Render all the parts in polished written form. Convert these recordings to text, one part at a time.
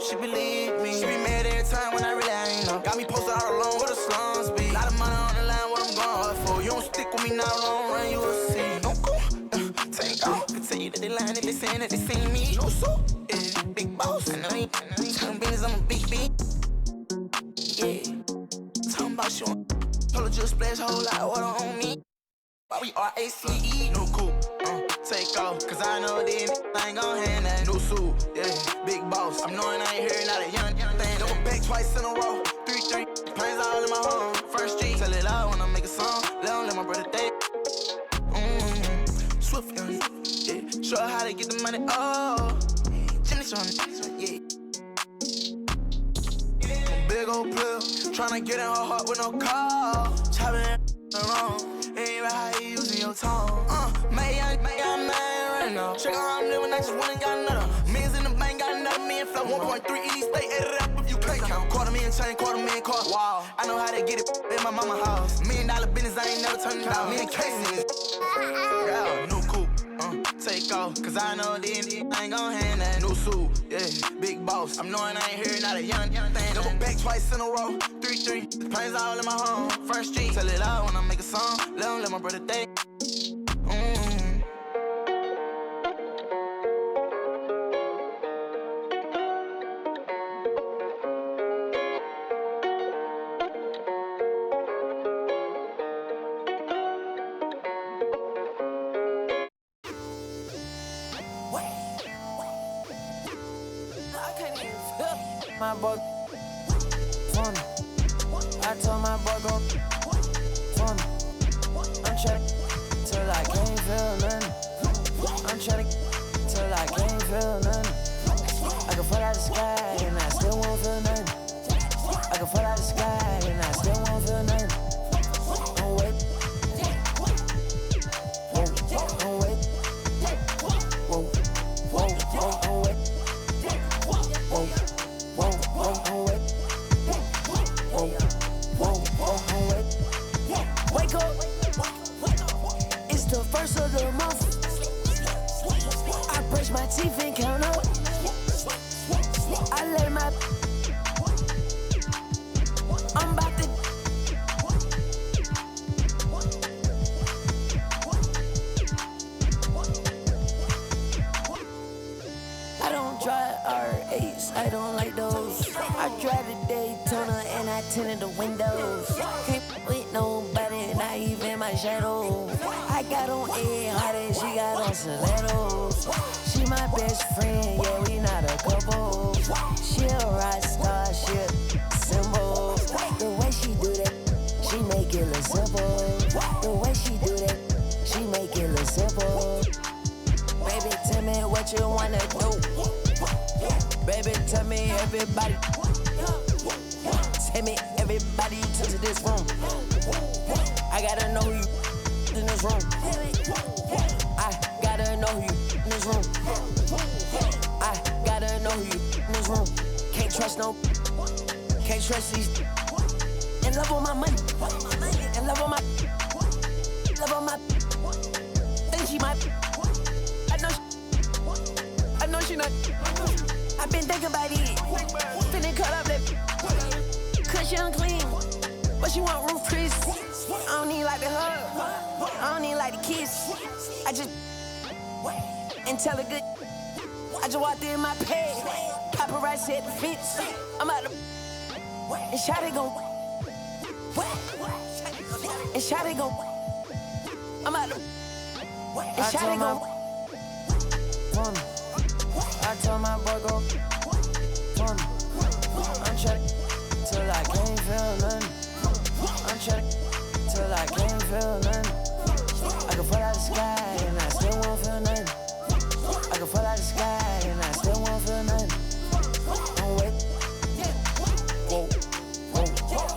she believe me. She be mad every time when I really ain't know. Got me posted all alone where the slums be. Lot of money on the line, what I'm going hard for. You don't stick with me now, long run, you will see. Don't go, take off. Can tell you that they lying, they saying that they seen me. No suit, yeah, big boss. And I ain't talking business, I'm a big B. Yeah, talking about you. Told her just splash a whole lot of water on me. Why we RACE, no coupe, take off. Cause I know these I ain't gon' hand that new suit, yeah, big boss. I'm knowing I ain't hearing out a young thing. Double back twice in a row, 3-3, planes all in my home. First street, tell it loud when I make a song. Let my brother date. Swift young, yeah, show her how to get the money, oh. Jimmy showing, yeah. Big old player, tryna get in her heart with no call. Chopping it wrong. Ain't right how you using your tone. May I man right now. Check out I'm living, I just went and got another. Millions in the bank, got another million flow. 1.3 ED stay, add it up if you can't count. $250,000 chain, $250,000 car. Wow, I know how to get it in my mama house. $1 million business, I ain't never turned it down. Me and Casey, yeah, new coupe. Take off, cause I know these I ain't gon' hand that new suit, yeah, big boss. I'm knowing I ain't hearing out a young thing. Double back twice in a row, 3-3, planes all in my home. First street, tell it out when I make a song. Let my brother think. My boy, funny. I told my boy go funny. I'm trying till I can't feel nothing. I'm trying till I can't feel nothing. I can fall out the sky and I still won't feel nothing. I can fall out the sky and I still won't feel nothing. Don't wait. Whoa, don't wait. Whoa, whoa, don't wait. Whoa. Wake up, it's the first of the month. I brush my teeth and count up. I let my I'm about to I don't drive R8s, I don't like those. I drive the Daytona and I tinted the windows. Can't with nobody, not even my shadow. I got on A hard and she got on stilettos. She my best friend, yeah, we not a couple. She a rock star, she a symbol. The way she do that, she make it look simple. The way she do that, she make it look simple. Baby, tell me what you wanna do. Baby, tell me everybody. Tell me everybody to this room. I gotta know you in this room. I gotta know you in this room. I gotta know you in this room. Can't trust these. In love with my money. In love with my think she might. I know she not. I've been thinking about it. Finna cut up that. Cause she unclean. But she want roof Chris. I don't need like the hug. I don't need like the kiss. I just and tell her good. I just walked in my pad. Paparazzi at the fence. I'm out the and Shotty gon' and Shotty gon' I'm out the and Shotty gon' I told my boy go funny. I'm trying till I can't feel nothing. I'm trying till I can't feel nothing. I can fall out the sky and I still won't feel nothing. I can fall out the sky and I still won't feel nothing. Don't wait. Whoa, whoa,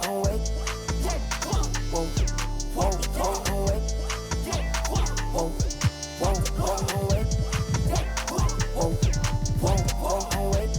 don't wait. Whoa, whoa, whoa, don't wait. Whoa, whoa, whoa, don't wait. Whoa, whoa, whoa, don't wait.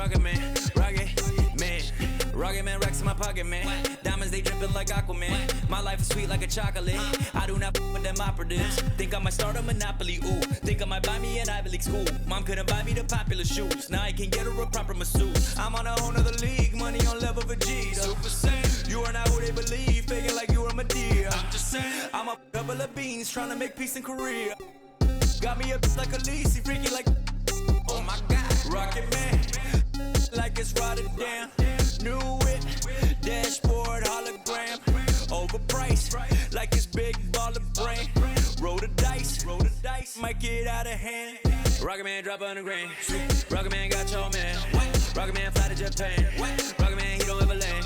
Rocket Man, Rocket Man, racks in my pocket, man. Diamonds, they dripping like Aquaman. My life is sweet like a chocolate. I do not with them operatives. Think I might start a monopoly, ooh. Think I might buy me an Ivy League school. Mom couldn't buy me the popular shoes. Now I can get her a proper masseuse. I'm on a whole nother league, money on level Vegeta. Super Saiyan, you are not who they believe. Faking like you are Medea. I'm just saying, I'm a couple of beans trying to make peace in Korea. Got me a like a Lisi, freaky like, oh my God. Rocket Man, like it's Rotterdam. New whip, dashboard hologram. Overpriced, like it's big baller brain. Roll the dice, might get out of hand. Rocket Man drop 100 grand. Rocket Man got your man. Rocket Man fly to Japan. Rocket Man, he don't ever land.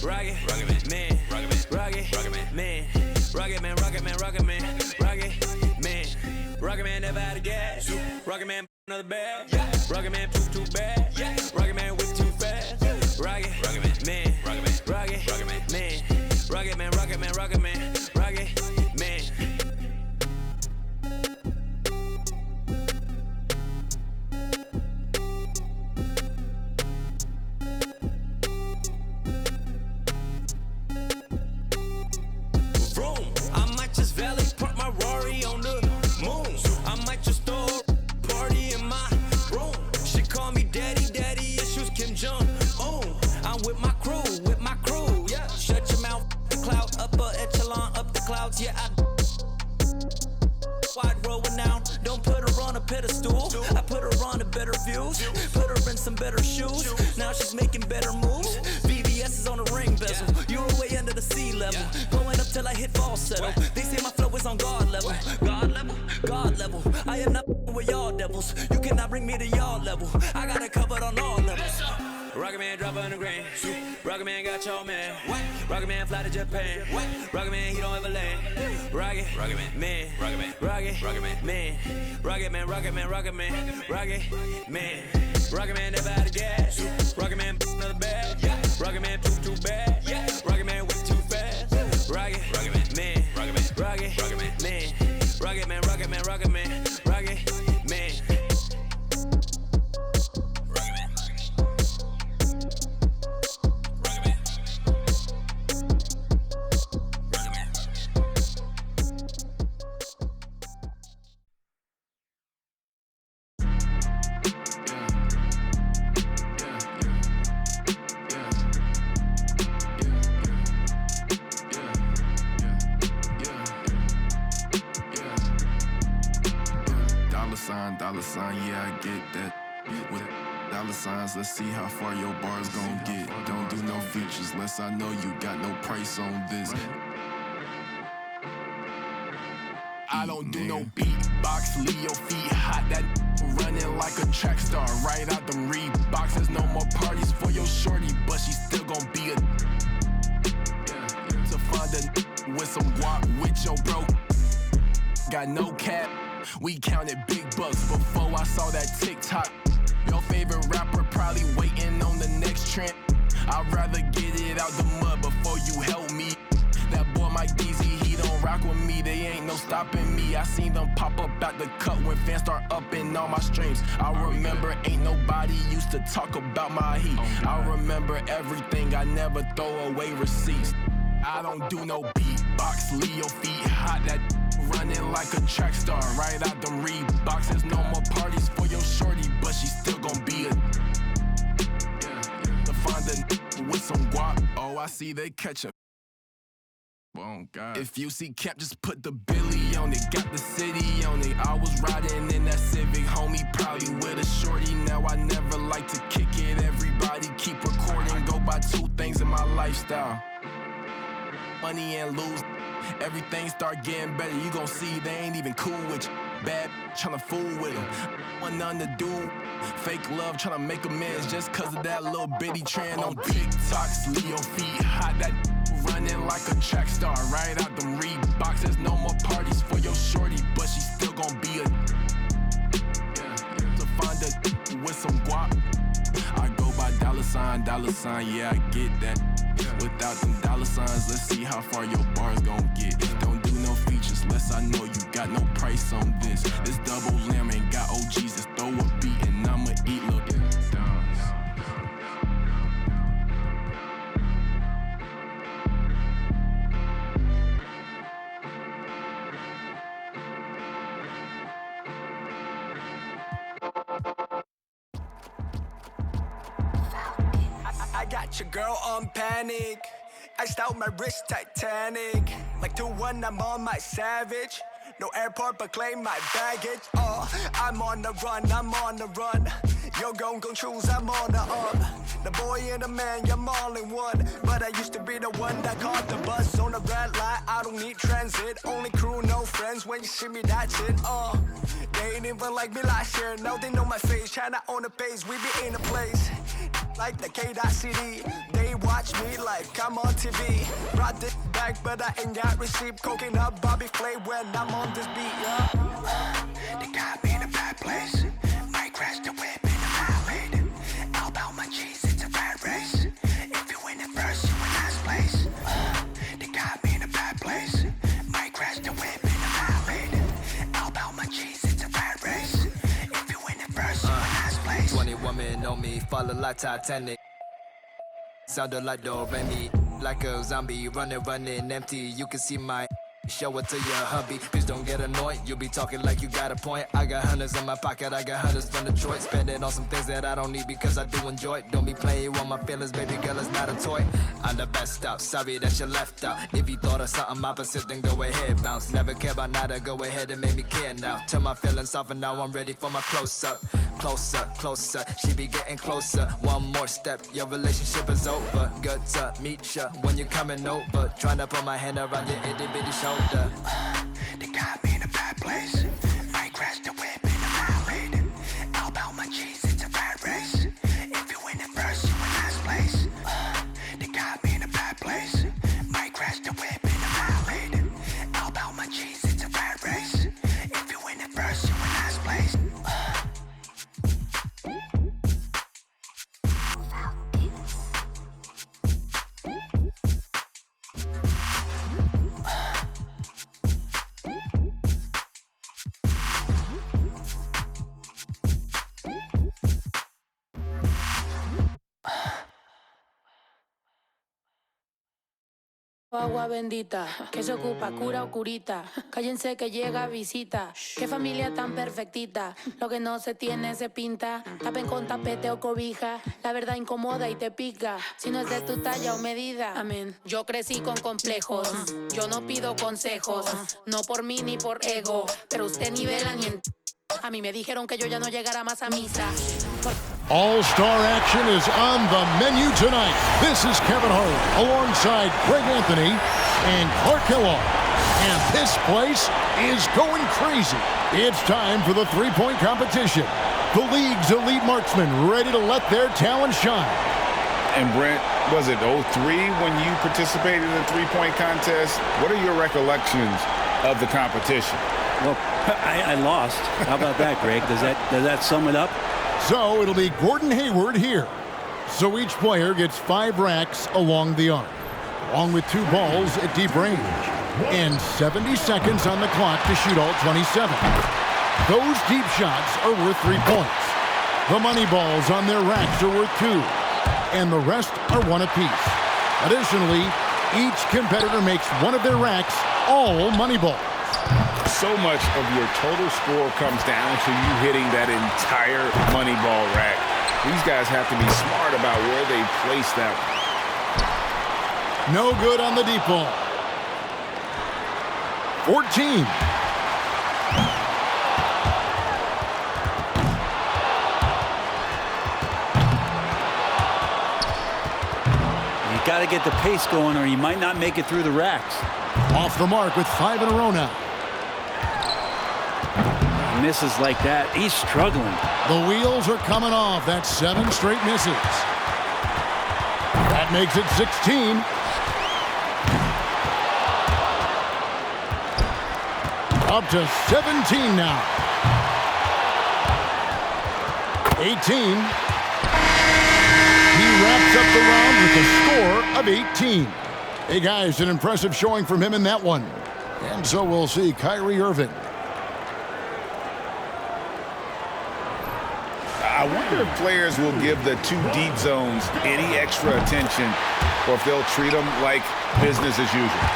Rocket Man, Rocket Man, Rocket Man, Rocket Man, Rocket Man, Rocket Man. Rocket Man never had a gas. Rocket Man another bag. Rocket Man poop too bad. Rocket Man whip too fast. Rocket Man, Rocket Man, Rocket Man, Rocket Man, Rocket Man, Rocket Man. Vroom, I might just valet park my Rari on the moon. I might just throw a party in my room. She call me daddy, issues Kim Jong. I'm with my crew, yeah. Shut your mouth, the cloud, upper echelon, up the clouds, yeah. Wide rolling now, don't put her on a pedestal. I put her on a better views, put her in some better shoes. Now she's making better moves. VVS is on the ring bezel. You were way under the sea level, going up till I hit falsetto. They say my flow is on God level, God level. I am not with y'all devils. You cannot bring me to y'all level. I got it covered on all levels. Rocket Man drop 100 grand. Rocket Man got your man. Rocket Man fly to Japan. Rocket Man, he don't ever land. Rocket Man, Rocket Man, Rocket Man, Rocket Man, Rocket Man, Rocket Man, Rocket Man. Rocket Man never had a gas. Rocket Man another bag. Rocket Man poop too bad. Rocket Man whip too fast. Rocket Man, Rocket Man, Rocket Man, Rocket Man, Rocket Man, Rocket Man, Rocket Man. Dollar sign, yeah, I get that. With dollar signs, let's see how far your bar's gon' get. Don't do no features, unless I know you got no price on this. I don't do no beatbox, leave your feet hot. That running like a track star, right out them Reeboks. There's no more parties for your shorty, but she still gon' be a to find a with some guap with your bro. Got no cap. We counted big bucks before I saw that TikTok. Your favorite rapper probably waiting on the next trend. I'd rather get it out the mud before you help me. That boy Mike Deezy, he don't rock with me. They ain't no stopping me. I seen them pop up out the cut when fans start upping all my streams. I remember ain't nobody used to talk about my heat. I remember everything, I never throw away receipts. I don't do no beatbox, leave your feet hot. That running like a track star, right out them Reeboks. There's no more parties for your shorty, but she still gon' be a to find a with some guap. Oh, I see they catch a. Oh God. If you see Cap, just put the Billy on it. Got the city on it. I was riding in that Civic, homie, probably with a shorty. Now I never like to kick it. Everybody keep recording. Go by two things in my lifestyle: money and lose. Everything start getting better, you gon' see they ain't even cool with you. Bad tryna fool with them. Want nothing to do. Fake love tryna make amends just cause of that little bitty trend on TikToks. Leave your feet hot, that running like a track star, right out them Reeboks. There's no more parties for your shorty, but she still gon' be a to find a with some guap. I go by dollar sign, yeah, I get that. Without them dollar signs, let's see how far your bar's gon' get. Don't do no features, unless I know you got no price on this. This double lamb ain't got OGs, just throw a beat and I'ma eat, look. got your girl on panic. Iced out my wrist, Titanic. Like 2-1, I'm on my savage. No airport, but claim my baggage. I'm on the run, I'm on the run. You're gon' choose, I'm on the up. The boy and the man, you're all in one. But I used to be the one that caught the bus on the red light. I don't need transit, only crew, no friends. When you see me, that's it. They ain't even like me last year. Now they know my face, China on the base. We be in a place like the K.CD. They watch me like I'm on TV. Brought this back, but I ain't got receipt. Coking up Bobby Flay when I'm on this beat, yeah. They got me in a bad place. Might crash the whip in the highway. All about my cheese, it's a rat race. If you win it first, you in last place. They got me in a bad place. Might crash the whip in the highway. All about my cheese, it's a rat race. If you win it first, you in last place. 20 women on me, falling like Titanic. Sounded like Do Re Mi, like a zombie, running empty. You can see my show it to your hubby. Please don't get annoyed, you be talking like you got a point. I got hundreds in my pocket, I got hundreds from Detroit. Spend it on some things that I don't need because I do enjoy it. Don't be playing with my feelings, baby girl, it's not a toy. I'm the best out, sorry that you left out. If you thought of something opposite, then go ahead, bounce. Never care about nada, go ahead and make me care now. Turn my feelings off and now I'm ready for my close-up. Closer, closer, she be getting closer. One more step, your relationship is over. Good to meet ya when you're coming over. Trying to put my hand around your itty-bitty shoulder. They got me in a bad place. Might crash the whip in the highway. All about my cheese, it's a rat race. If you win it first, you in last place. They got me in a bad place. Might crash the whip in the highway. All about my cheese, it's a rat race. If you win it first, you in last place. Agua bendita, que se ocupa, cura o curita. Cállense que llega visita. Qué familia tan perfectita. Lo que no se tiene se pinta. Tapen con tapete o cobija. La verdad incomoda y te pica. Si no es de tu talla o medida. Amén. Yo crecí con complejos. Yo no pido consejos. No por mí ni por ego. Pero usted nivela ni en... A mí me dijeron que yo ya no llegara más a misa. All-star action is on the menu tonight. This is Kevin Hart alongside Greg Anthony and Clark Kellogg. And this place is going crazy. It's time for the three-point competition. The league's elite marksmen ready to let their talent shine. And Brent, was it 03 when you participated in the three-point contest? What are your recollections of the competition? Well, I lost. How about that, Greg? Does that sum it up? So it'll be Gordon Hayward here. So each player gets 5 racks along the arc, along with 2 balls at deep range, and 70 seconds on the clock to shoot all 27. Those deep shots are worth 3 points. The money balls on their racks are worth 2, and the rest are 1 apiece. Additionally, each competitor makes one of their racks all money balls. So much of your total score comes down to you hitting that entire money ball rack. These guys have to be smart about where they place them. No good on the deep ball. 14. You got to get the pace going or you might not make it through the racks. Off the mark with 5 in a row now. Misses like that, he's struggling. The wheels are coming off. That's 7 straight misses. That makes it 16. Up to 17 now. 18. He wraps up the round with a score of 18. Hey guys, an impressive showing from him in that one. And so we'll see Kyrie Irving. I wonder if players will give the 2 deep zones any extra attention or if they'll treat them like business as usual.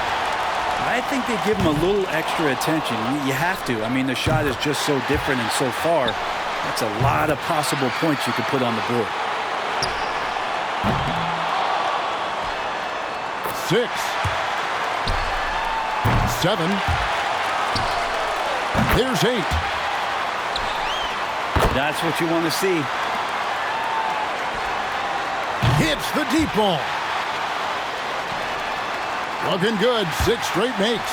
I think they give them a little extra attention. You have to. I mean, the shot is just so different and so far. That's a lot of possible points you could put on the board. 6, 7. There's 8. That's what you want to see. Hits the deep ball. Looking good. 6 straight makes.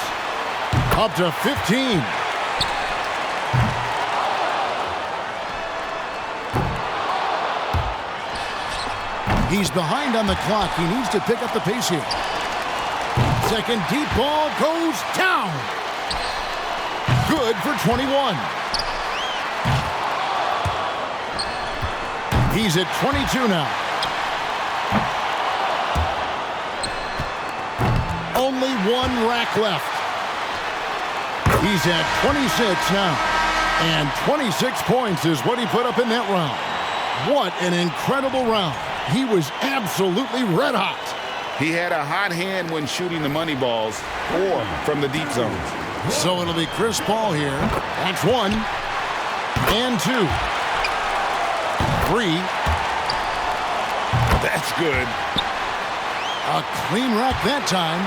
Up to 15. He's behind on the clock. He needs to pick up the pace here. Second deep ball goes down. Good for 21. He's at 22 now. Only 1 rack left. He's at 26 now. And 26 points is what he put up in that round. What an incredible round. He was absolutely red hot. He had a hot hand when shooting the money balls or from the deep zones. So it'll be Chris Paul here. That's 1 and 2. 3. That's good. A clean rack that time.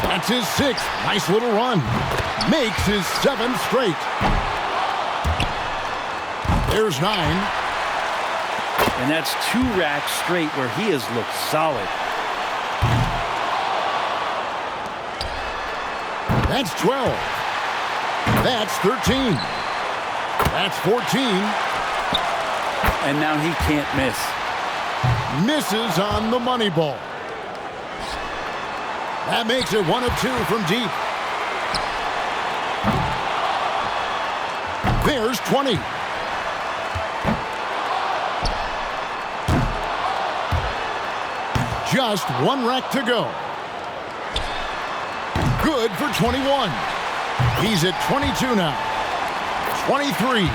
That's his 6th. Nice little run. Makes his 7th straight. There's 9. And that's 2 racks straight where he has looked solid. That's 12. That's 13. That's 14. And now he can't miss. Misses on the money ball. That makes it 1 of 2 from deep. There's 20. Just 1 rack to go. Good for 21. He's at 22 now. 23.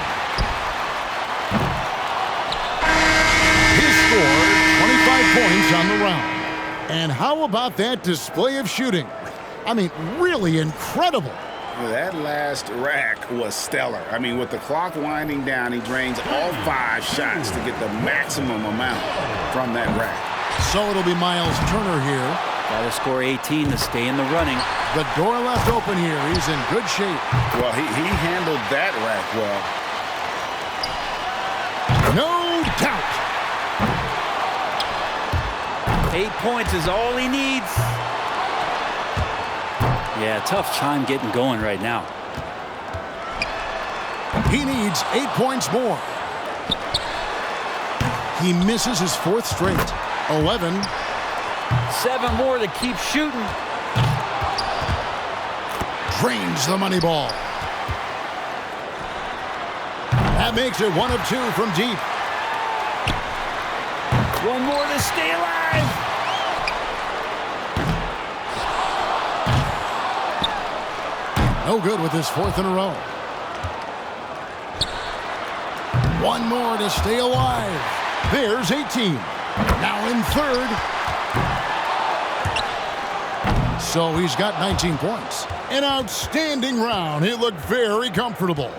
His score, 25 points on the round. And how about that display of shooting? I mean, really incredible. That last rack was stellar. I mean, with the clock winding down, he drains all 5 shots to get the maximum amount from that rack. So it'll be Miles Turner here. Got to score 18 to stay in the running. The door left open here. He's in good shape. Well, he handled that rack well. No doubt. 8 points is all he needs. Yeah, tough time getting going right now. He needs 8 points more. He misses his 4th straight. 11. 7 more to keep shooting. Drains the money ball. That makes it 1 of 2 from deep. 1 more to stay alive. No good with his 4th in a row. 1 more to stay alive. There's 18. Now in 3rd. So he's got 19 points. An outstanding round. He looked very comfortable.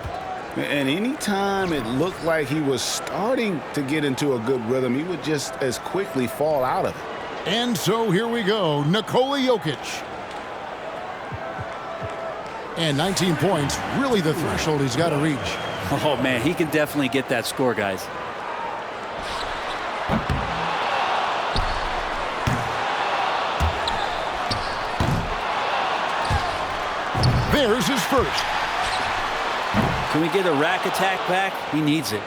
And anytime it looked like he was starting to get into a good rhythm, he would just as quickly fall out of it. And so here we go. Nikola Jokic. And 19 points, really the threshold he's got to reach. Oh, man, he can definitely get that score, guys. There's his 1st. Can we get a rack attack back? He needs it.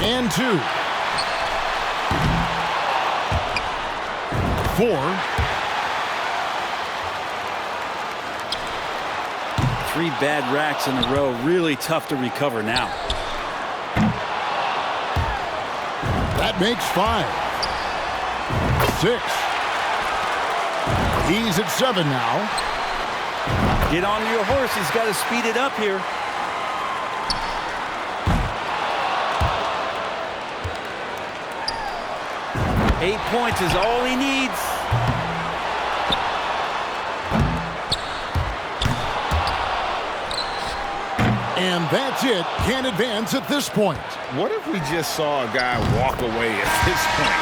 And 2. 4. 3 bad racks in a row. Really tough to recover now. That makes 5. 6. He's at 7 now. Get on your horse. He's got to speed it up here. Eight points is all he needs. And that's it. Can't advance at this point. What if we just saw a guy walk away at this point?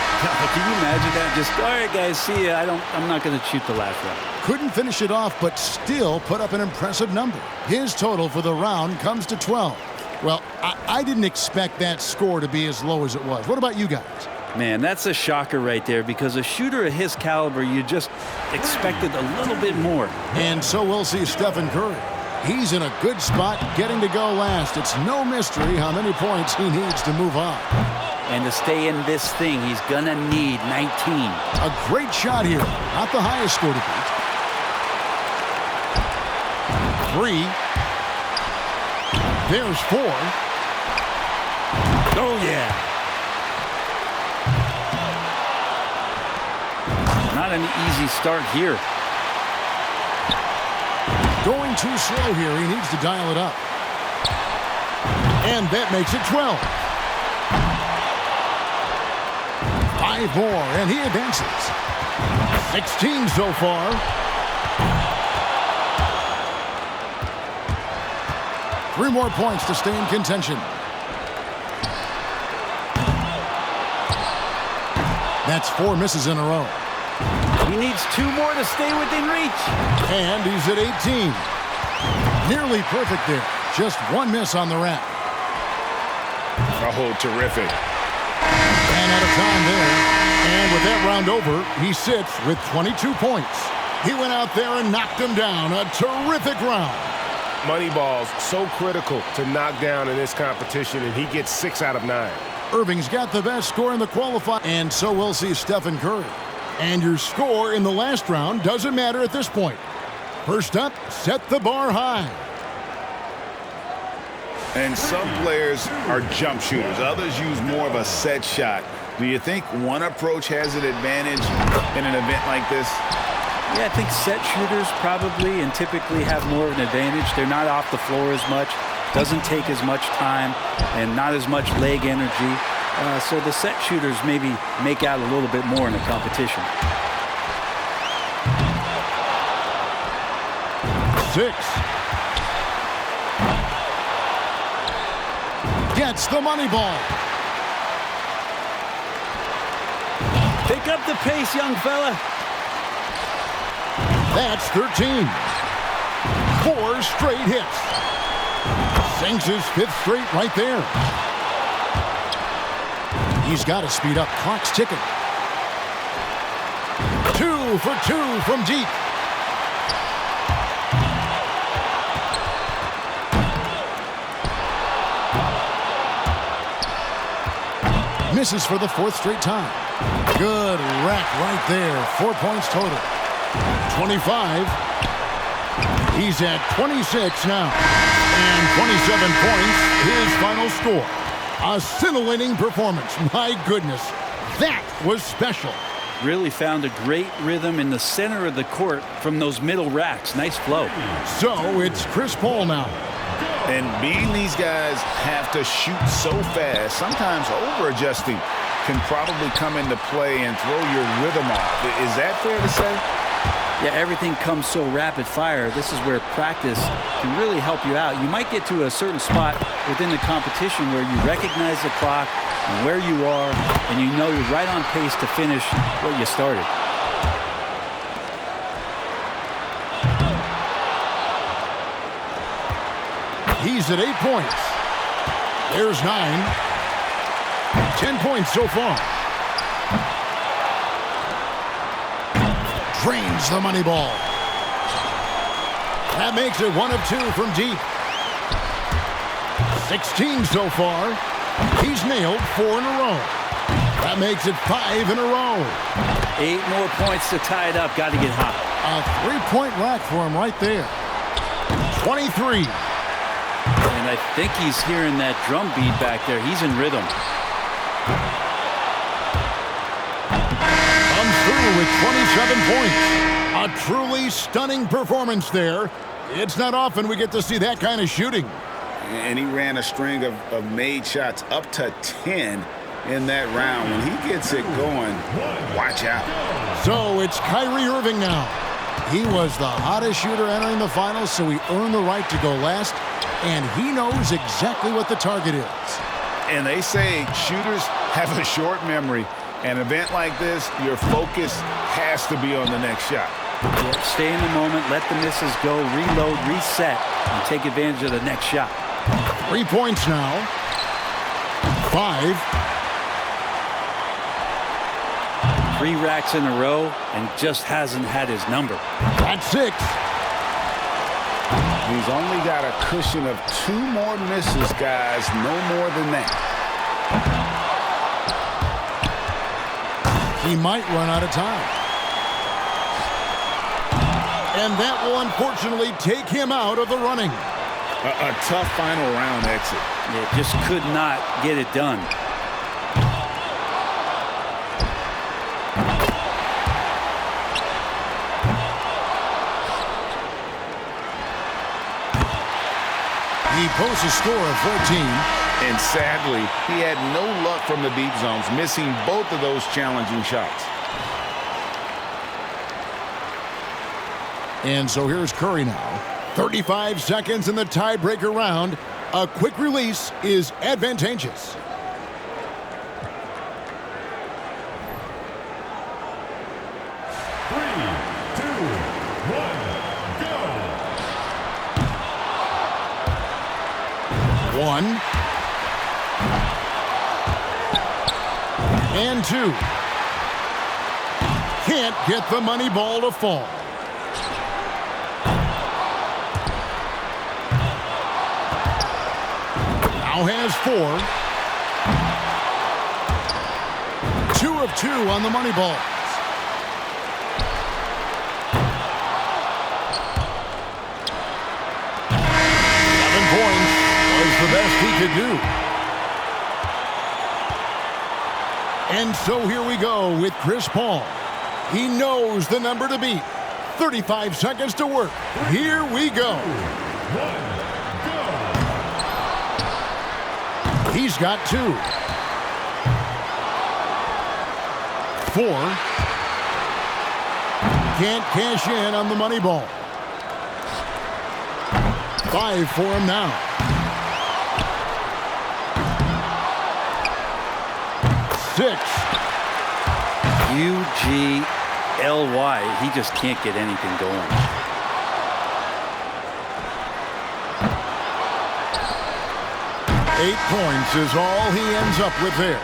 Can you imagine that? Just, all right, guys, see ya. I'm not going to shoot the last round. Couldn't finish it off, but still put up an impressive number. His total for the round comes to 12. Well, I didn't expect that score to be as low as it was. What about you guys? Man, that's a shocker right there, because a shooter of his caliber, you just expected a little bit more. And so we'll see Stephen Curry. He's in a good spot, getting to go last. It's no mystery how many points he needs to move on. And to stay in this thing, he's going to need 19. A great shot here. Not the highest score to beat. 3. There's 4. Oh, yeah. Not an easy start here. Going too slow here. He needs to dial it up. And that makes it 12. 5 more, and he advances. 16 so far. Three more points to stay in contention. That's 4 misses in a row. He needs 2 more to stay within reach. And he's at 18. Nearly perfect there. Just 1 miss on the rack. Oh, terrific. And out of time there. And with that round over, he sits with 22 points. He went out there and knocked him down. A terrific round. Moneyball's so critical to knock down in this competition, and he gets 6 out of 9. Irving's got the best score in the qualifier, and so we'll see Stephen Curry. And your score in the last round doesn't matter at this point. First up, set the bar high. And some players are jump shooters. Others use more of a set shot. Do you think one approach has an advantage in an event like this? Yeah, I think set shooters probably and typically have more of an advantage. They're not off the floor as much, doesn't take as much time, and not as much leg energy. So the set shooters maybe make out a little bit more in the competition. 6. Gets the money ball. Pick up the pace, young fella. That's 13. 4 straight hits. Sinks his 5th straight right there. He's got to speed up. Clock's ticking. 2 for 2 from deep. Misses for the 4th straight time. Good rack right there. 4 points total. 25. He's at 26 now. And 27 points, his final score. A scintillating performance. My goodness, that was special. Really found a great rhythm in the center of the court from those middle racks. Nice flow. So it's Chris Paul now. And being these guys have to shoot so fast, sometimes over-adjusting can probably come into play and throw your rhythm off. Is that fair to say? Yeah, everything comes so rapid fire. This is where practice can really help you out. You might get to a certain spot within the competition where you recognize the clock and where you are, and you know you're right on pace to finish what you started. He's at 8 points. There's 9. 10 points so far. Drains the money ball. That makes it 1 of 2 from deep. 16 so far. He's nailed 4 in a row. That makes it 5 in a row. 8 more points to tie it up. Got to get hot. A 3-point rack for him right there. 23. And I think he's hearing that drum beat back there. He's in rhythm. Comes through with 27 points. A truly stunning performance there. It's not often we get to see that kind of shooting. And he ran a string of made shots up to 10 in that round. When he gets it going, watch out. So it's Kyrie Irving now. He was the hottest shooter entering the finals, so he earned the right to go last, and he knows exactly what the target is. And they say shooters have a short memory. An event like this, your focus has to be on the next shot. Yeah, stay in the moment, let the misses go, reload, reset, and take advantage of the next shot. 3 points now. 5. 3 racks in a row and just hasn't had his number. That's 6. He's only got a cushion of 2 more misses, guys. No more than that. He might run out of time. And that will unfortunately take him out of the running. A tough final round exit. Yeah, just could not get it done. He posts a score of 14. And sadly, he had no luck from the deep zones, missing both of those challenging shots. And so here's Curry now. 35 seconds in the tiebreaker round. A quick release is advantageous. One. And 2. Can't get the money ball to fall. Now has 4. 2 of 2 on the money balls. The best he could do. And so here we go with Chris Paul. He knows the number to beat. 35 seconds to work. Here we go. He's got 2. 4. Can't cash in on the money ball. 5 for him now. 6. U-G-L-Y. He just can't get anything going. Eight points is all he ends up with there.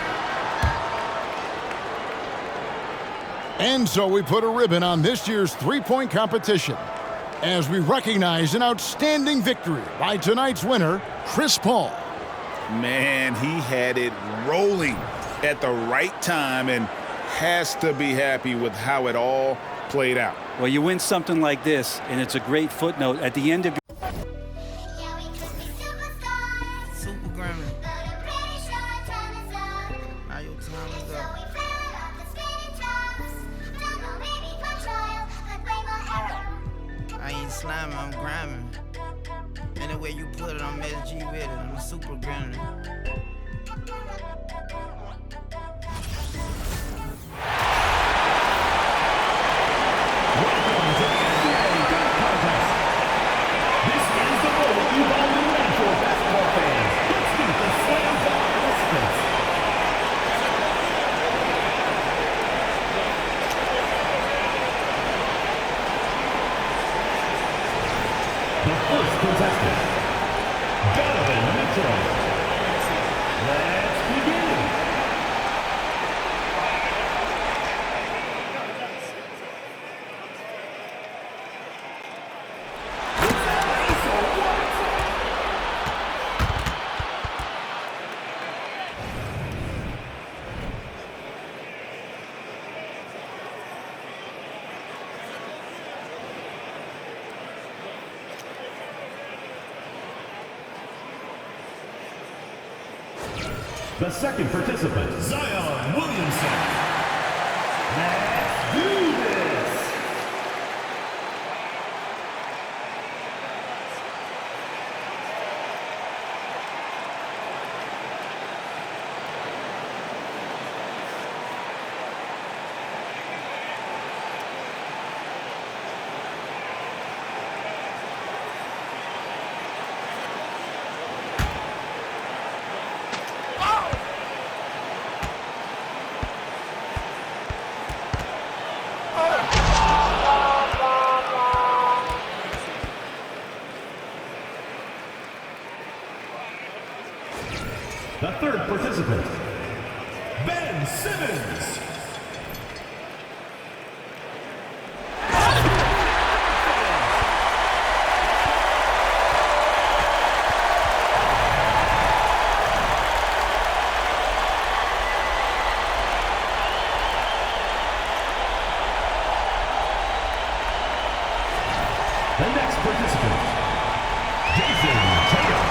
And so we put a ribbon on this year's three-point competition as we recognize an outstanding victory by tonight's winner, Chris Paul. Man, he had it rolling at the right time and has to be happy with how it all played out. Well, you win something like this, and it's a great footnote at the end of Super Grammy. Now your time is up. I ain't slamming, I'm gramming. Anyway you put it, I'm SG with it. I'm a super Grammy. The second participant, Zion Williamson. Let's do this! The third participant, Ben Simmons. The next participant, Jason Tatum.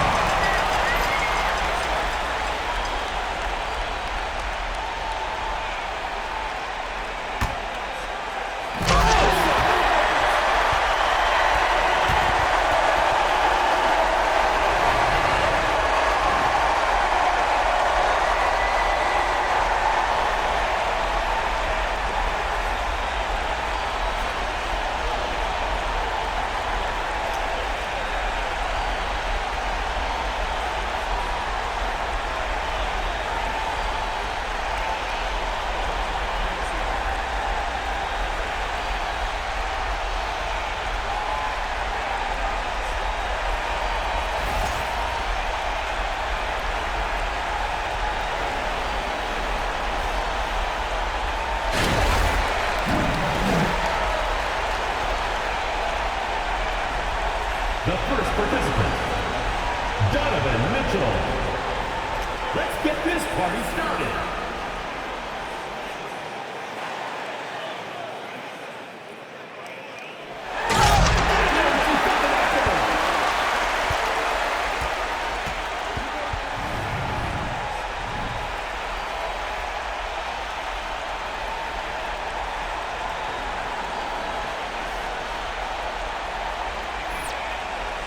The first participant, Donovan Mitchell. Let's get this party started.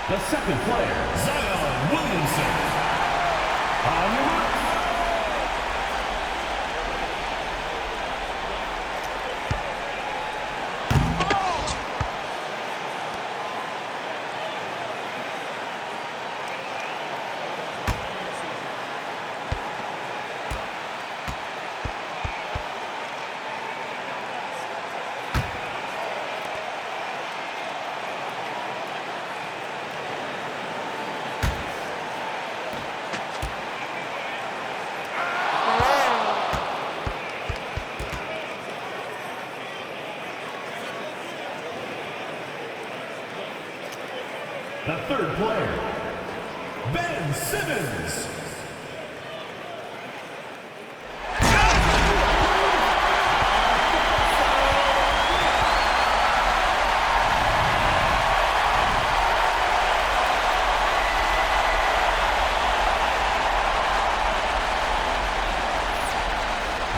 The second player, Zion Williamson. On your mark. The third player, Ben Simmons.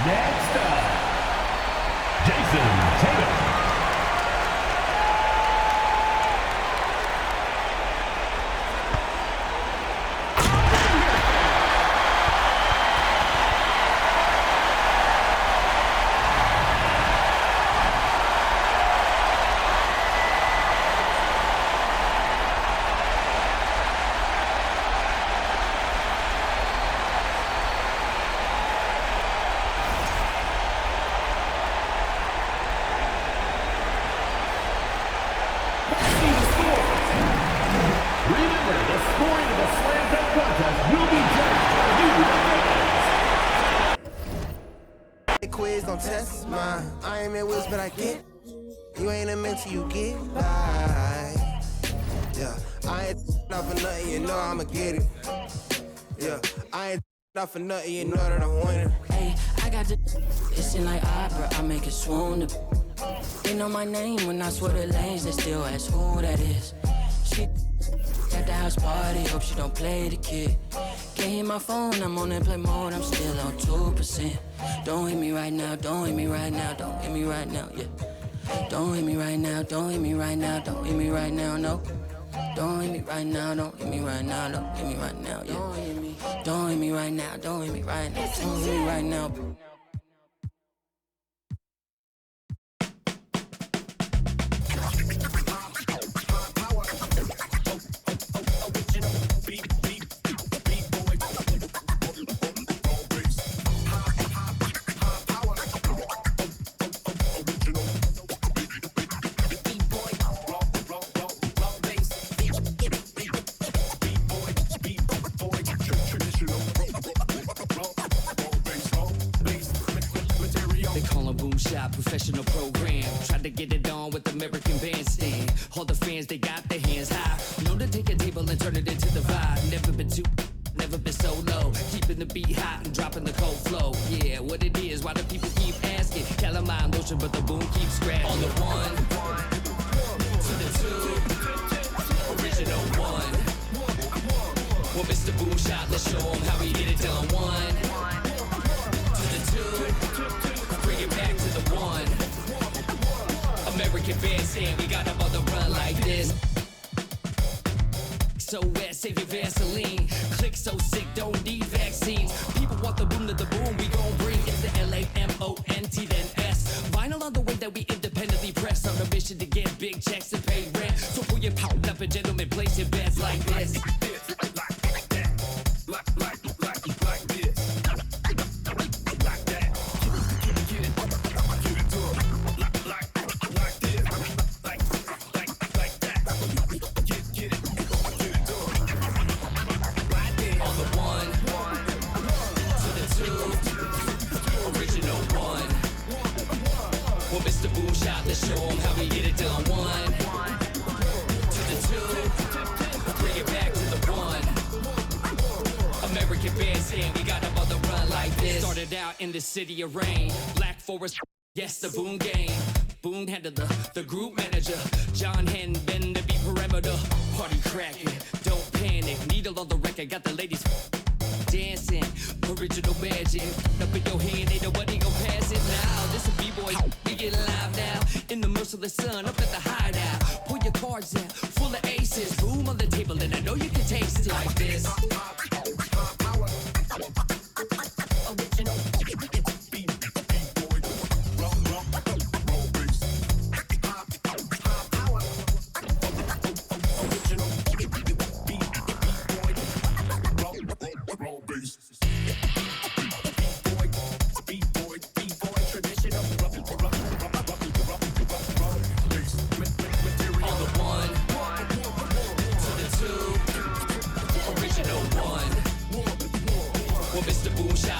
Next up, Jason Tatum. Quiz don't test mine. I ain't in whiz, but I get. You ain't a mentor, you get by. Yeah, I ain't not for nothing, you know I'ma get it. Yeah, I ain't not for nothing, you know that I'm winning. Hey, I got the. It seem like opera, I make it swoon. They know my name when I swear the lanes, they still ask who that is. She at the house party, hope she don't play the kid. Can't hear my phone, I'm on airplane mode, I'm still on 2%. Don't hit me right now, don't hit me right now, don't hit me right now, yeah. Don't hit me right now, don't hit me right now, don't hit me right now, no. Don't hit me right now, don't hit me right now, don't hit me right now, yeah. Don't hit me right now, don't hit me right now, don't hit me right now. professional program. Tried to get it on with American Bandstand. All the fans, they got their hands high. Known to take a table and turn it into the vibe. Never been too, never been so low. Keeping the beat hot and dropping the cold flow. Yeah, what it is, why do people keep asking? Calamine lotion, but the boom keeps scratching. On the one, to the two, original one. Well, Mr. Boom Shot, let's show him how we get it done. One, to the two, bring it back to the one. American Bandstand, we got them on the run like this. So wet, save your Vaseline. Click so sick, don't need vaccines. People want the boom to the boom, we gon' bring it to LAMONT then S. Vinyl on the way that we independently press. On a mission to get big checks and pay rent. So pull your power up and gentlemen, place your bets like this. Let's show them how we get it done. One, to the two, bring it back to the one. American Bandstand, we got them on the run like this. Started out in the city of rain. Black Forest, yes, the Boom game. Boom handled the group manager. John Hen, been to be perimeter. Party cracking, don't panic. Needle on the record, got the ladies dancing. Original magic, up in your hand, ain't nobody gon' pass it now. This a B-boy, we get live now. In the merciless sun, up at the hideout. Pull your cards out, full of aces. Boom on the table, and I know you can taste it like this.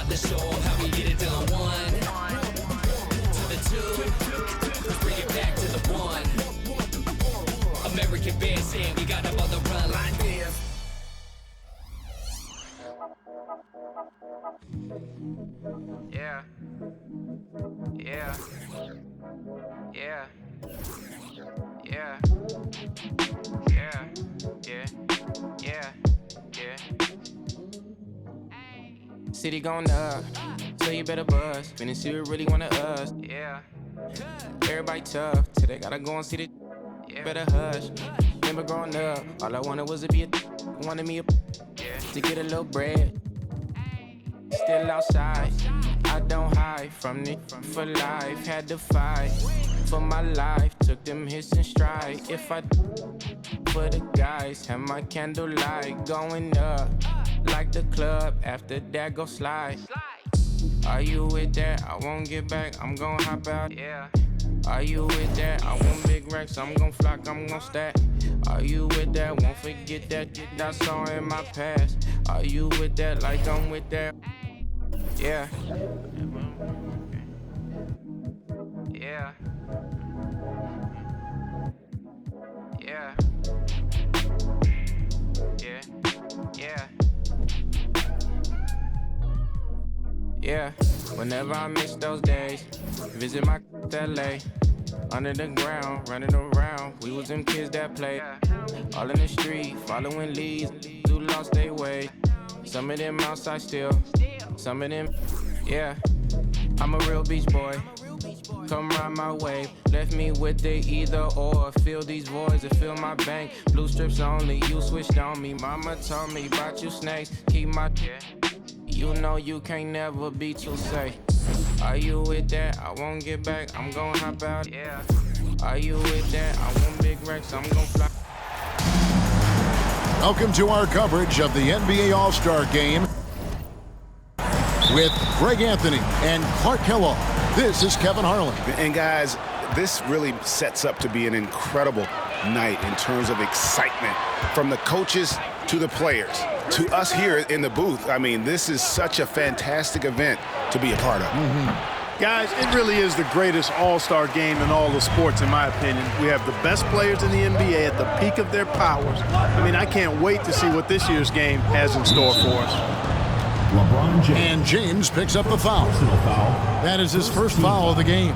Let's show them how we get it done. One, to the two, bring it back to the one. American Bandstand, we got them on the run like this. Yeah. Yeah. Yeah. Yeah. Yeah. Yeah. Yeah. Yeah. City going up, so you better buzz. Finna see who really wanna us. Yeah. Everybody tough, till they gotta go and see the. Yeah. Better hush. Remember growing up, all I wanted was to be wanted me to get a little bread. Still outside, I don't hide from it for life. Had to fight for my life, took them hits in stride. If I for the guys, have my candlelight going up. Like the club, after that go slide. Are you with that? I won't get back, I'm gon' hop out. Yeah. Are you with that? I want big racks, I'm gon' flock, I'm gon' stack. Are you with that? Won't forget that I saw in my past. Are you with that? Like I'm with that? Yeah. Yeah. Yeah. Yeah. Yeah. Yeah, whenever I miss those days, visit my LA. Under the ground, running around, we was them kids that played. All in the street, following leads, who lost their way. Some of them outside still, some of them, yeah. I'm a real beach boy, come ride my wave. Left me with the either or, fill these voids and fill my bank. Blue strips only, you switched on me. Mama told me about you snakes, keep my, you know you can't never be too safe. Are you with that? I won't get back, I'm gon' hop out. Yeah. Are you with that? I want big racks, I'm gon' fly. Welcome to our coverage of the NBA All-Star Game with Greg Anthony and Clark Kellogg. This is Kevin Harlan. And guys, this really sets up to be an incredible night in terms of excitement from the coaches to the players to us here in the booth. I mean, this is such a fantastic event to be a part of. Guys, it really is the greatest all-star game in all the sports, in my opinion. We have the best players in the NBA at the peak of their powers. I mean, I can't wait to see what this year's game has in store for us. LeBron James. And James picks up the foul. That is his first foul of the game.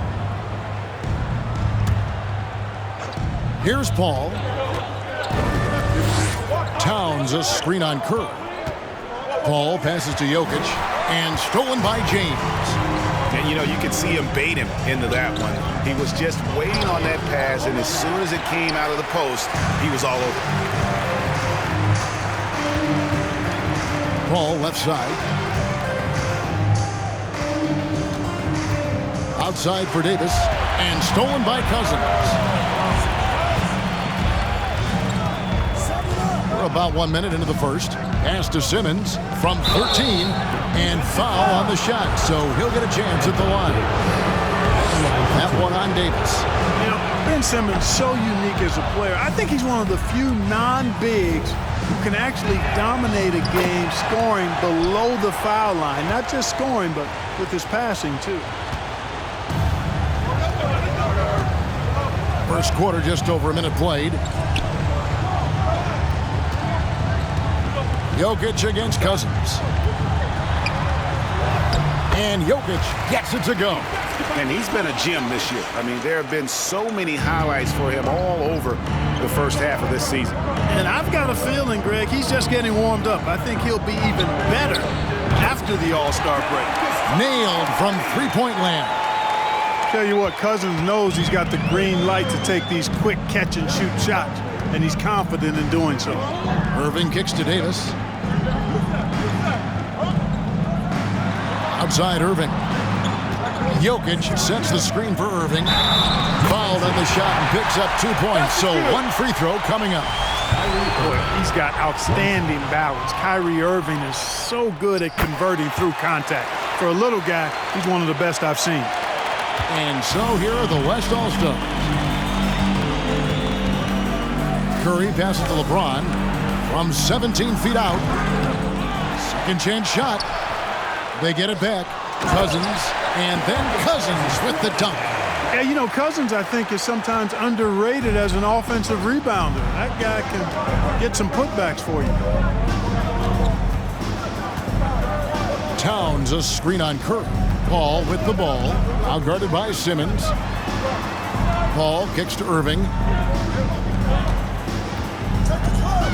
Here's Paul. Towns a screen on Curry. Paul passes to Jokic and stolen by James. And, you know, you could see him bait him into that one. He was just waiting on that pass, and as soon as it came out of the post, he was all over. Paul left side. Outside for Davis, and stolen by Cousins. We're about 1 minute into the first. Pass to Simmons from 13, and foul on the shot, so he'll get a chance at the line. That one on Davis. You know, Ben Simmons is so unique as a player. I think he's one of the few non-bigs who can actually dominate a game scoring below the foul line. Not just scoring, but with his passing, too. First quarter, just over a minute played. Jokic against Cousins. And Jokic gets it to go. And he's been a gem this year. I mean, there have been so many highlights for him all over the first half of this season. And I've got a feeling, Greg, he's just getting warmed up. I think he'll be even better after the All-Star break. Nailed from three-point land. Tell you what, Cousins knows he's got the green light to take these quick catch-and-shoot shots, and he's confident in doing so. Irving kicks to Davis. Outside Irving. Jokic sets the screen for Irving. Fouled on the shot and picks up 2 points. So one free throw coming up. Boy, he's got outstanding balance. Kyrie Irving is so good at converting through contact. For a little guy, he's one of the best I've seen. And so here are the West All-Stars. Curry passes to LeBron from 17 feet out. Second chance shot. They get it back. Cousins, and then Cousins with the dunk. Yeah, you know, Cousins, I think, is sometimes underrated as an offensive rebounder. That guy can get some putbacks for you. Towns a screen on Curry. Paul with the ball. Outguarded by Simmons. Paul kicks to Irving.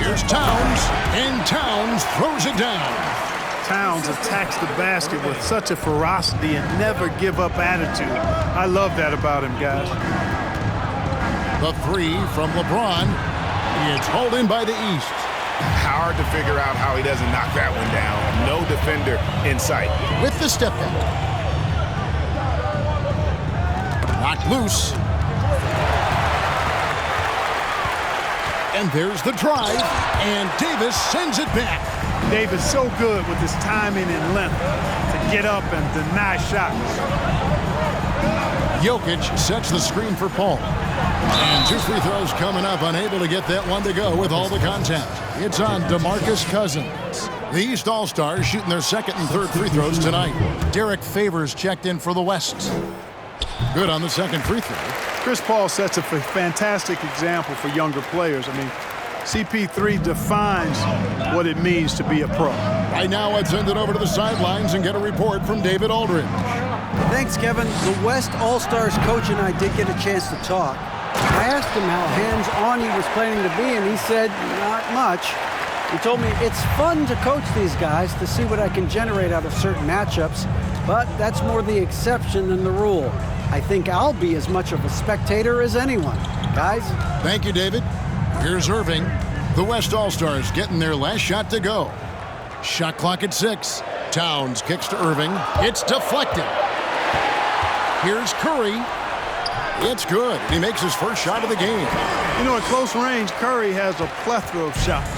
Here's Towns, and Towns throws it down. Towns attacks the basket with such a ferocity and never give up attitude. I love that about him, guys. The three from LeBron. It's hauled in by the East. Hard to figure out how he doesn't knock that one down. No defender in sight. With the step back. Knocked loose. And there's the drive, and Davis sends it back. Davis so good with his timing and length to get up and deny shots. Jokic sets the screen for Paul. And 2 free throws coming up, unable to get that one to go with all the contact. It's on DeMarcus Cousins. The East All-Stars shooting their second and third free throws tonight. Derek Favors checked in for the West. Good on the second free throw. Chris Paul sets a fantastic example for younger players. I mean, CP3 defines what it means to be a pro. Right now, let's send it over to the sidelines and get a report from David Aldridge. Thanks, Kevin. The West All-Stars coach and I did get a chance to talk. I asked him how hands-on he was planning to be, and he said, not much. He told me it's fun to coach these guys to see what I can generate out of certain matchups, but that's more the exception than the rule. I think I'll be as much of a spectator as anyone. Guys? Thank you, David. Here's Irving. The West All-Stars getting their last shot to go. Shot clock at 6. Towns kicks to Irving. It's deflected. Here's Curry. It's good. He makes his first shot of the game. You know, at close range, Curry has a plethora of shots.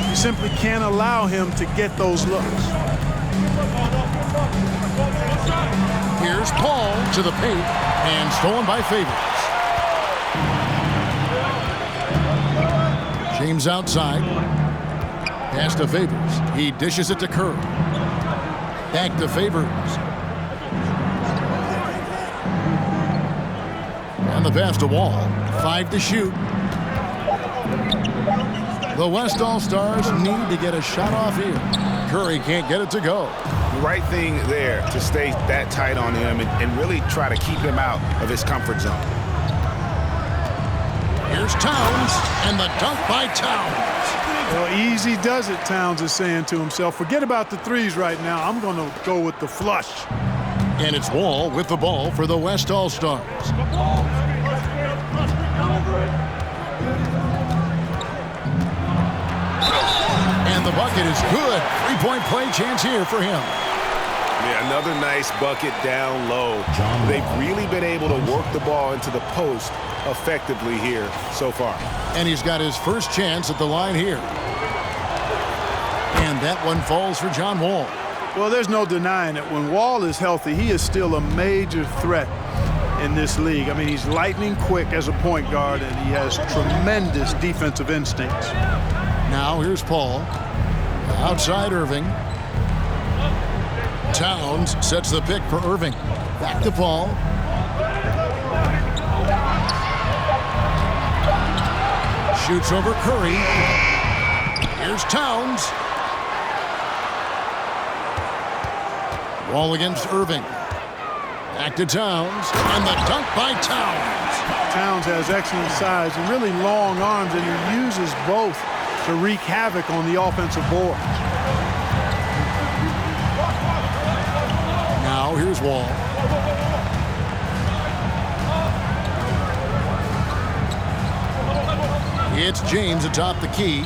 You simply can't allow him to get those looks. Here's Paul to the paint, and stolen by Favors. James outside. Pass to Favors. He dishes it to Curry. Back to Favors. And the pass to Wall. 5 to shoot. The West All-Stars need to get a shot off here. Curry can't get it to go. The right thing there to stay that tight on him and really try to keep him out of his comfort zone. Here's Towns, and the dunk by Towns. Well, easy does it, Towns is saying to himself. Forget about the threes right now. I'm going to go with the flush. And it's Wall with the ball for the West All-Stars. And the bucket is good. 3-point play chance here for him. Yeah, another nice bucket down low. They've really been able to work the ball into the post effectively here so far. And he's got his first chance at the line here. And that one falls for John Wall. Well, there's no denying it. When Wall is healthy, he is still a major threat in this league. I mean, he's lightning quick as a point guard, and he has tremendous defensive instincts. Now here's Paul. Outside Irving. Towns sets the pick for Irving. Back to Paul. Shoots over Curry. Here's Towns. Wall against Irving. Back to Towns. And the dunk by Towns. Towns has excellent size and really long arms, and he uses both to wreak havoc on the offensive board. Now here's Wall. It's James atop the key.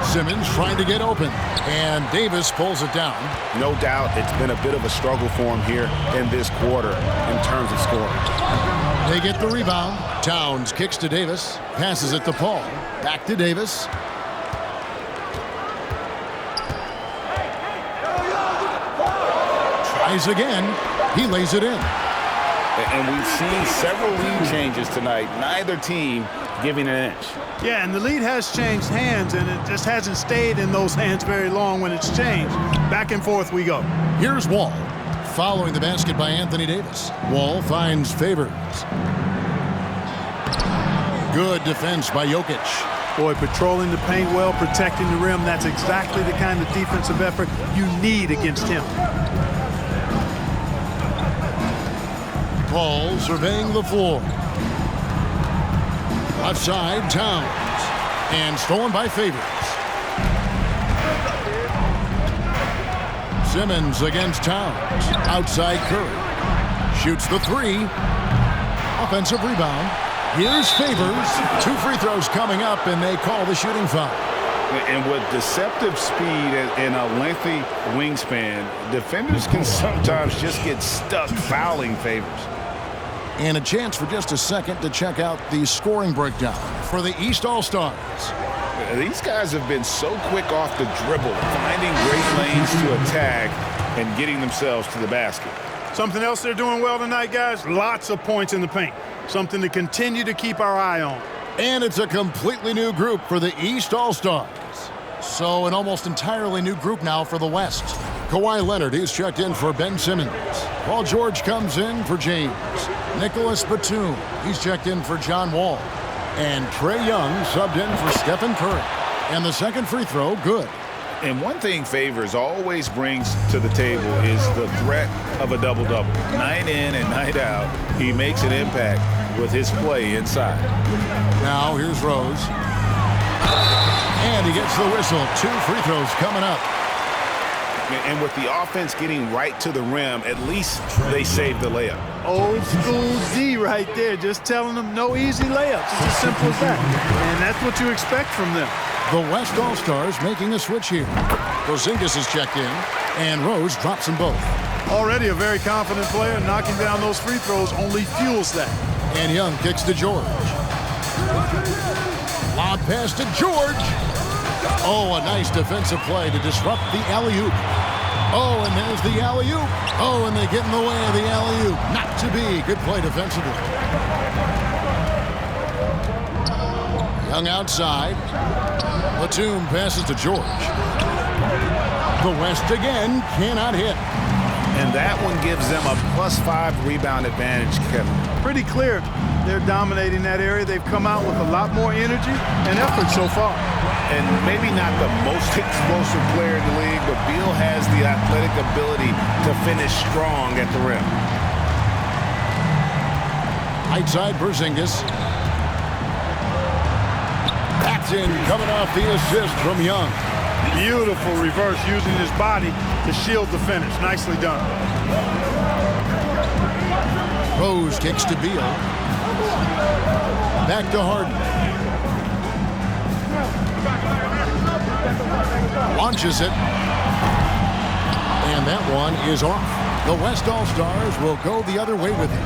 Simmons trying to get open, and Davis pulls it down. No doubt it's been a bit of a struggle for him here in this quarter in terms of scoring. They get the rebound. Towns kicks to Davis, passes it to Paul. Back to Davis. Tries again. He lays it in. And we've seen several lead changes tonight. Neither team giving an inch. Yeah, and the lead has changed hands, and it just hasn't stayed in those hands very long when it's changed. Back and forth we go. Here's Wall. Following the basket by Anthony Davis. Wall finds Favors. Good defense by Jokic. Boy, patrolling the paint well, protecting the rim. That's exactly the kind of defensive effort you need against him. Paul surveying the floor. Left side, Towns. And stolen by Favors. Simmons against Towns. Outside Curry. Shoots the three. Offensive rebound. Here's Favors. 2 free throws coming up, and they call the shooting foul. And with deceptive speed and a lengthy wingspan, defenders can sometimes just get stuck fouling Favors. And a chance for just a second to check out the scoring breakdown for the East All-Stars. These guys have been so quick off the dribble, finding great lanes to attack and getting themselves to the basket. Something else they're doing well tonight, guys? Lots of points in the paint. Something to continue to keep our eye on. And it's a completely new group for the East All-Stars. So an almost entirely new group now for the West. Kawhi Leonard, he's checked in for Ben Simmons. Paul George comes in for James. Nicholas Batum, he's checked in for John Wall. And Trae Young subbed in for Stephen Curry. And the second free throw, good. And one thing Favors always brings to the table is the threat of a double-double. Night in and night out, he makes an impact with his play inside. Now here's Rose. And he gets the whistle. 2 free throws coming up. And with the offense getting right to the rim, at least they saved the layup. Old school D right there, just telling them no easy layups. It's as simple as that. And that's what you expect from them. The West All-Stars making a switch here. Porzingis is checked in, and Rose drops them both. Already a very confident player, knocking down those free throws only fuels that. And Young kicks to George. Lob pass to George. Oh, a nice defensive play to disrupt the alley-oop. Oh, and there's the alley-oop. Oh, and they get in the way of the alley-oop. Not to be. Good play defensively. Young outside. Batum passes to George. The West again cannot hit. And that one gives them a +5 rebound advantage, Kevin. Pretty clear. They're dominating that area. They've come out with a lot more energy and effort so far. And maybe not the most explosive player in the league, but Beal has the athletic ability to finish strong at the rim. Right side, Porzingis. That's in, coming off the assist from Young. Beautiful reverse, using his body to shield the finish. Nicely done. Rose kicks to Beal. Back to Harden. Launches it. And that one is off. The West All-Stars will go the other way with it.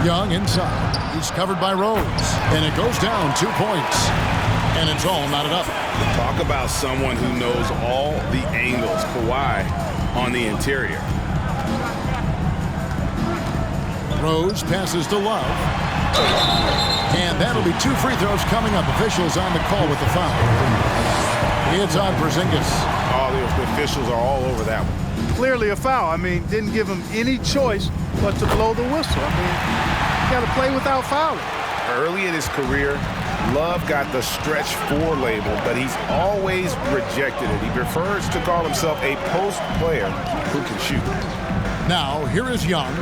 Young inside. He's covered by Rose. And it goes down 2 points. And it's all knotted up. Talk about someone who knows all the angles. Kawhi on the interior. Rose passes to Love. And that'll be 2 free throws coming up. Officials on the call with the foul. It's on Porzingis. Oh, the officials are all over that one. Clearly a foul. I mean, didn't give him any choice but to blow the whistle. I mean, you got to play without fouling. Early in his career, Love got the stretch 4 label, but he's always rejected it. He prefers to call himself a post player who can shoot. Now, here is Young.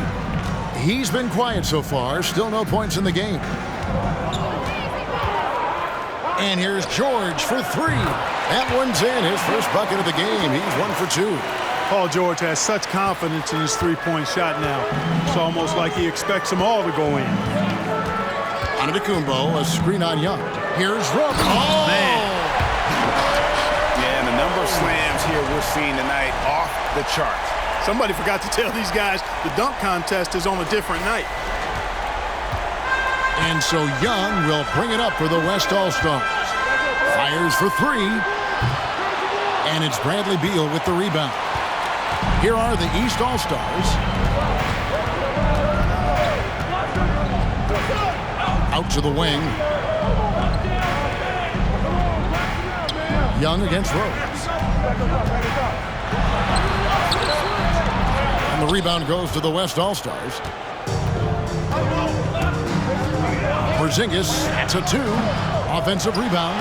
He's been quiet so far. Still no points in the game. And here's George for 3. That one's in. His first bucket of the game. He's 1 for 2. Paul George has such confidence in his three-point shot now. It's almost like he expects them all to go in. Antetokounmpo, a screen on Young. Here's Rupp. Oh! Man. Yeah, and the number of slams here we're seeing tonight off the charts. Somebody forgot to tell these guys the dunk contest is on a different night. And so Young will bring it up for the West All-Stars. Fires for 3. And it's Bradley Beal with the rebound. Here are the East All-Stars. Out to the wing. Young against Rose. And the rebound goes to the West All-Stars. Porzingis, that's a 2. Offensive rebound.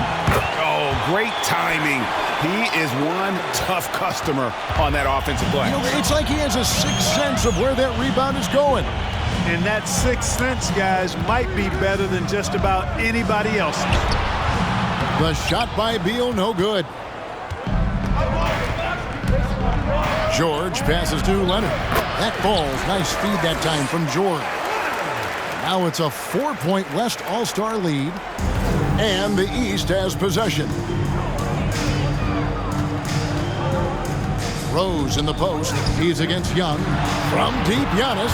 Oh, great timing. He is one tough customer on that offensive play. You know, it's like he has a sixth sense of where that rebound is going. And that sixth sense, guys, might be better than just about anybody else's. The shot by Beal, no good. George passes to Leonard. That falls. Nice feed that time from George. Now it's a 4-point West All-Star lead, and the East has possession. Rose in the post. He's against Young. From deep, Giannis.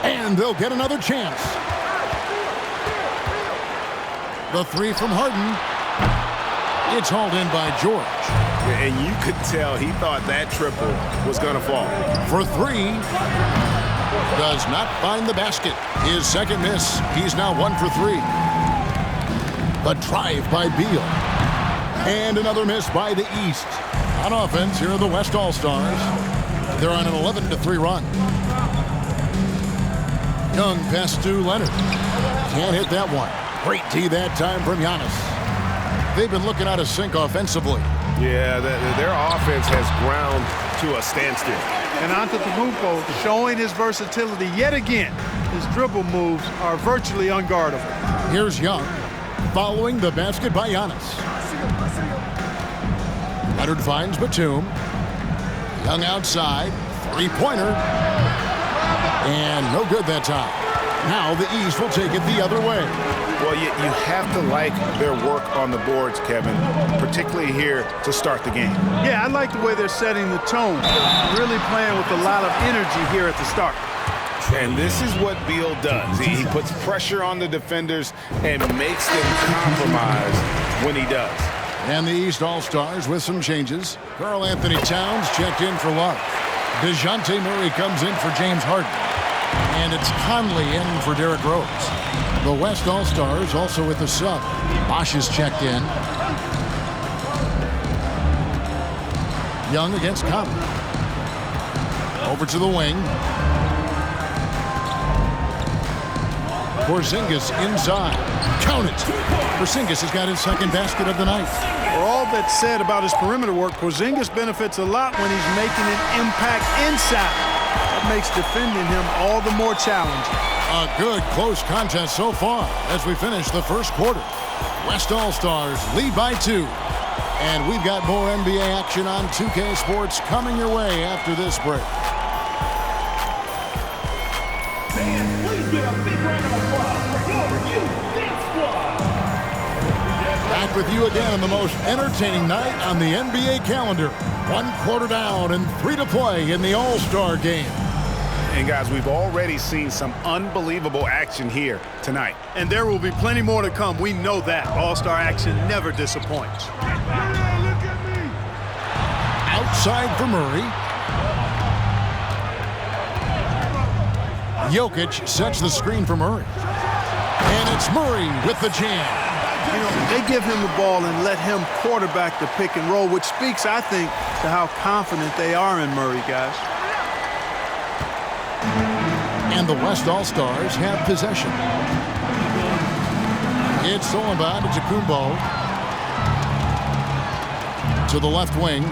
And they'll get another chance. The 3 from Harden. It's hauled in by George. And you could tell he thought that triple was going to fall. For 3. Does not find the basket. His second miss. He's now 1 for 3. The drive by Beal. And another miss by the East. On offense, here are the West All-Stars. They're on an 11-3 run. Young pass to Leonard. Can't hit that one. Great D that time from Giannis. They've been looking out of sync offensively. Yeah, their offense has ground to a standstill. And Antetokounmpo showing his versatility yet again. His dribble moves are virtually unguardable. Here's Young following the basket by Giannis. Leonard finds Batum. Young outside. 3-pointer. And no good that time. Now the East will take it the other way. Well, you have to like their work on the boards, Kevin, particularly here to start the game. Yeah, I like the way they're setting the tone. Really playing with a lot of energy here at the start. And this is what Beal does. He puts pressure on the defenders and makes them compromise when he does. And the East All-Stars with some changes. Karl Anthony Towns checked in for Love. DeJounte Murray comes in for James Harden. And it's Conley in for Derrick Rose. The West All-Stars also with the sub. Bosch is checked in. Young against Conley. Over to the wing. Porzingis inside. Count it. Porzingis has got his second basket of the night. For all that's said about his perimeter work, Porzingis benefits a lot when he's making an impact inside. That makes defending him all the more challenging. A good close contest so far as we finish the first quarter. West All-Stars lead by 2. And we've got more NBA action on 2K Sports coming your way after this break. Fans, please give a big round of applause for your Youth Squad. Back with you again on the most entertaining night on the NBA calendar. 1 quarter down and 3 to play in the All-Star game. And guys, we've already seen some unbelievable action here tonight. And there will be plenty more to come. We know that. All-Star action never disappoints. Outside for Murray. Jokic sets the screen for Murray. And it's Murray with the jam. You know, they give him the ball and let him quarterback the pick and roll, which speaks, I think, to how confident they are in Murray, guys. And the West All-Stars have possession. It's Solomon to Kumbo. To the left wing.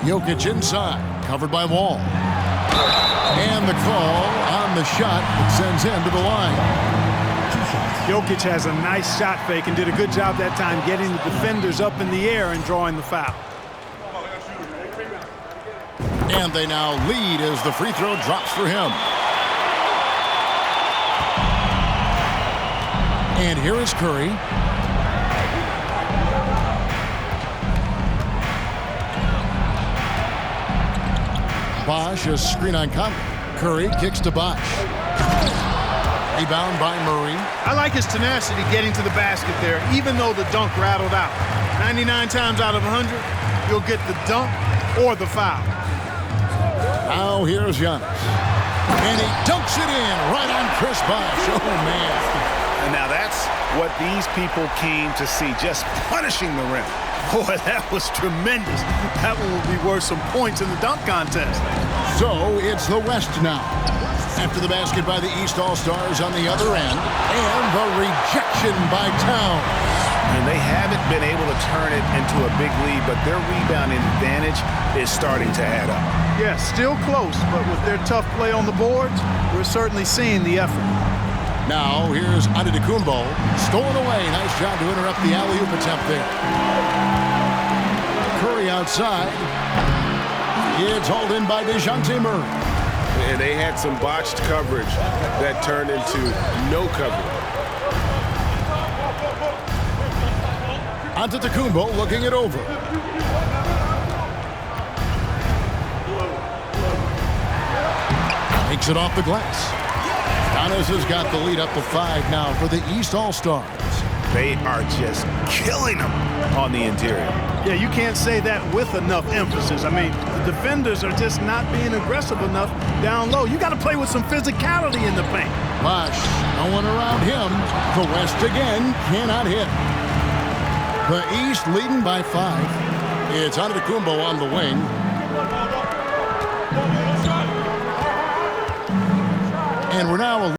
Jokic inside, covered by Wall. And the call on the shot that sends him to the line. Jokic has a nice shot fake and did a good job that time getting the defenders up in the air and drawing the foul. And they now lead as the free throw drops for him. And here is Curry. Bosh, a screen on Conley. Curry kicks to Bosh. Rebound by Murray. I like his tenacity getting to the basket there, even though the dunk rattled out. 99 times out of 100, you'll get the dunk or the foul. Now here's Giannis. And he dunks it in right on Chris Bosh. Oh, man. And now that's what these people came to see, just punishing the rim. Boy, that was tremendous. That one will be worth some points in the dunk contest. So it's the West now. After the basket by the East All-Stars on the other end. And the rejection by Towns. And they haven't been able to turn it into a big lead, but their rebounding advantage is starting to add up. Yeah, still close, but with their tough play on the boards, we're certainly seeing the effort. Now here's Antetokounmpo. Stolen away. Nice job to interrupt the alley-oop attempt there. Curry outside. It's hauled in by DeJounte Murray. And they had some botched coverage that turned into no coverage. Antetokounmpo looking it over. Takes it off the glass. Giannis has got the lead up to 5 now for the East All-Stars. They are just killing them on the interior. Yeah, you can't say that with enough emphasis. I mean, the defenders are just not being aggressive enough down low. You got to play with some physicality in the paint. Bosh, no one around him. The West again cannot hit. The East leading by 5. It's Antetokounmpo on the wing. And we're now